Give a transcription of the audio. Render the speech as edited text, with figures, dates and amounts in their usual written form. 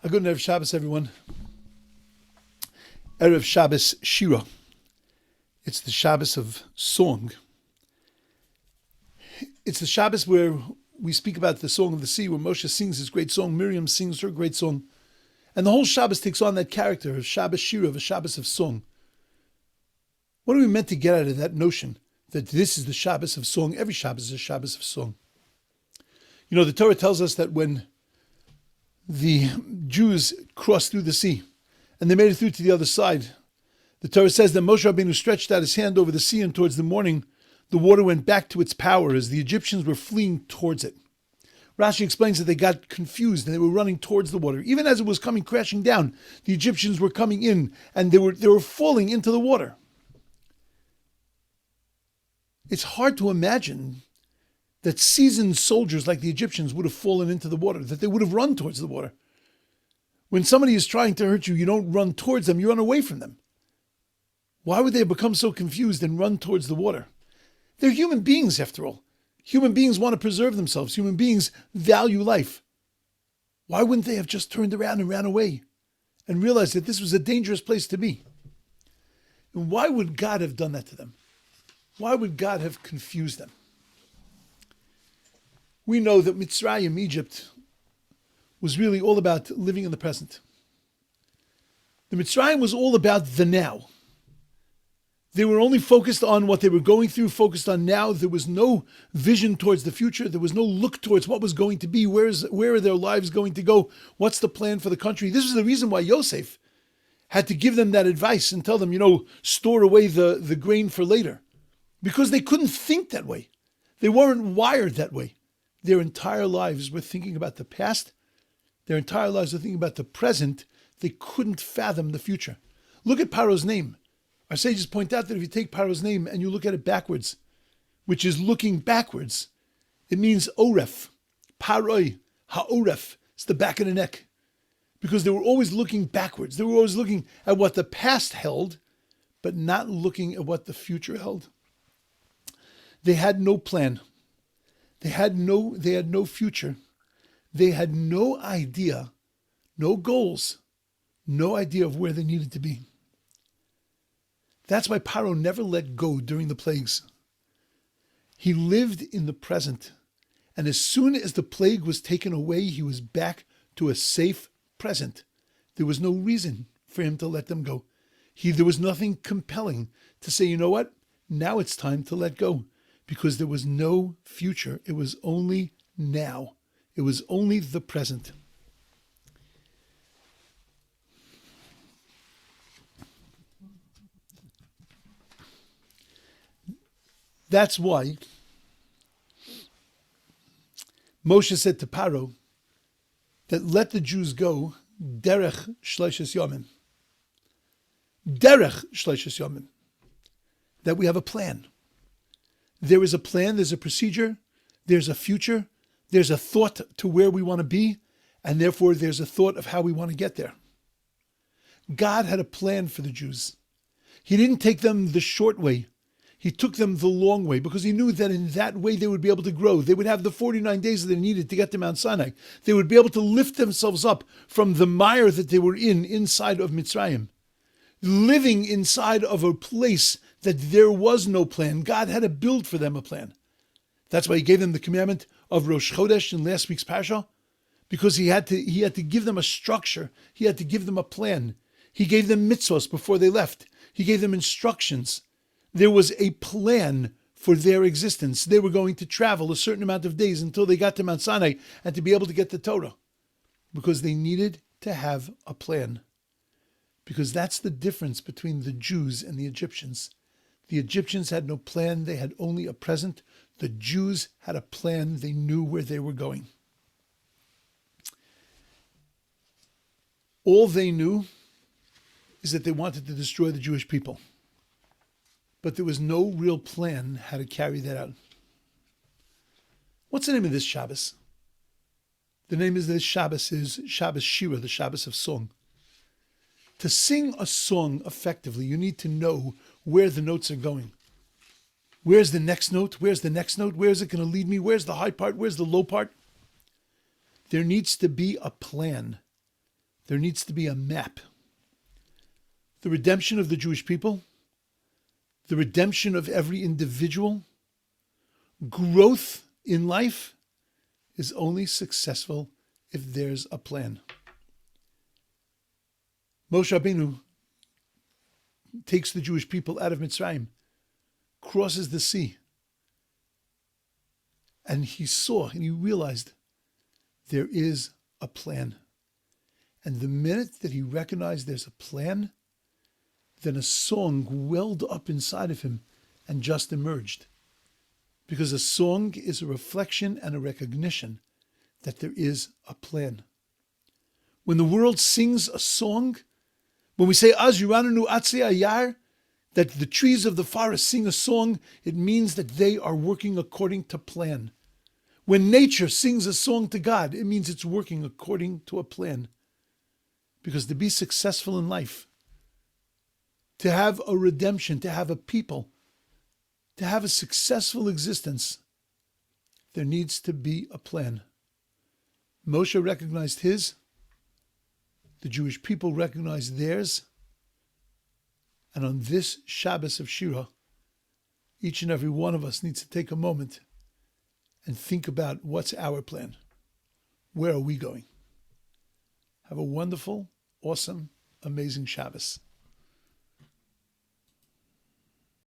A good Erev Shabbos, everyone. Erev Shabbos Shira. It's the Shabbos of song. It's the Shabbos where we speak about the Song of the Sea, where Moshe sings his great song, Miriam sings her great song. And the whole Shabbos takes on that character of Shabbos Shira, of a Shabbos of song. What are we meant to get out of that notion that this is the Shabbos of song? Every Shabbos is a Shabbos of song. You know, the Torah tells us that when the Jews crossed through the sea and they made it through to the other side, the Torah says that Moshe Rabbeinu stretched out his hand over the sea, and towards the morning, the water went back to its power as the Egyptians were fleeing towards it. Rashi explains that they got confused and they were running towards the water. Even as it was coming crashing down, the Egyptians were coming in and they were falling into the water. It's hard to imagine that seasoned soldiers like the Egyptians would have fallen into the water, that they would have run towards the water. When somebody is trying to hurt you, you don't run towards them, you run away from them. Why would they have become so confused and run towards the water? They're human beings, after all. Human beings want to preserve themselves. Human beings value life. Why wouldn't they have just turned around and ran away and realized that this was a dangerous place to be? And why would God have done that to them? Why would God have confused them? We know that Mitzrayim, Egypt, was really all about living in the present. The Mitzrayim was all about the now. They were only focused on what they were going through, focused on now. There was no vision towards the future. There was no look towards what was going to be. Where are their lives going to go? What's the plan for the country? This is the reason why Yosef had to give them that advice and tell them, store away the grain for later. Because they couldn't think that way. They weren't wired that way. Their entire lives were thinking about the past. Their entire lives were thinking about the present. They couldn't fathom the future. Look at Paroh's name. Our sages point out that if you take Paroh's name and you look at it backwards, which is looking backwards, it means oref. Paroi, ha'oref. It's the back of the neck. Because they were always looking backwards. They were always looking at what the past held, but not looking at what the future held. They had no plan. They had no future. They had no idea, no goals, no idea of where they needed to be. That's why Paroh never let go during the plagues. He lived in the present. And as soon as the plague was taken away, he was back to a safe present. There was no reason for him to let them go. There was nothing compelling to say, you know what? Now it's time to let go. Because there was no future. It was only now. It was only the present. That's why Moshe said to Paroh that let the Jews go derech shleishes yomim. Derech shleishes yomim. That we have a plan. There is a plan, there's a procedure, there's a future, there's a thought to where we want to be, and therefore there's a thought of how we want to get there. God had a plan for the Jews. He didn't take them the short way. He took them the long way because he knew that in that way they would be able to grow. They would have the 49 days that they needed to get to Mount Sinai. They would be able to lift themselves up from the mire that they were inside of Mitzrayim. Living inside of a place that there was no plan. God had to build for them a plan. That's why he gave them the commandment of Rosh Chodesh in last week's Parsha, because he had to give them a structure. He had to give them a plan. He gave them mitzvos before they left. He gave them instructions. There was a plan for their existence. They were going to travel a certain amount of days until they got to Mount Sinai and to be able to get the Torah, because they needed to have a plan. Because that's the difference between the Jews and the Egyptians. The Egyptians had no plan. They had only a present. The Jews had a plan. They knew where they were going. All they knew is that they wanted to destroy the Jewish people. But there was no real plan how to carry that out. What's the name of this Shabbos? The name of this Shabbos is Shabbos Shira, the Shabbos of song. To sing a song effectively, you need to know where the notes are going. Where's the next note? Where's the next note? Where's it going to lead me? Where's the high part? Where's the low part? There needs to be a plan There needs to be a map. The redemption of the Jewish people, the redemption of every individual, growth in life is only successful if there's a plan. Moshe Rabbeinu takes the Jewish people out of Mitzrayim, crosses the sea, and he saw and he realized there is a plan. And the minute that he recognized there's a plan, then a song welled up inside of him and just emerged. Because a song is a reflection and a recognition that there is a plan. When the world sings a song, when we say, Az Yurananu Atzei Ayar, that the trees of the forest sing a song, it means that they are working according to plan. When nature sings a song to God, it means it's working according to a plan. Because to be successful in life, to have a redemption, to have a people, to have a successful existence, there needs to be a plan. Moshe recognized his, the Jewish people recognized theirs, and on this Shabbos of Shira, each and every one of us needs to take a moment and think about what's our plan. Where are we going? Have a wonderful, awesome, amazing Shabbos.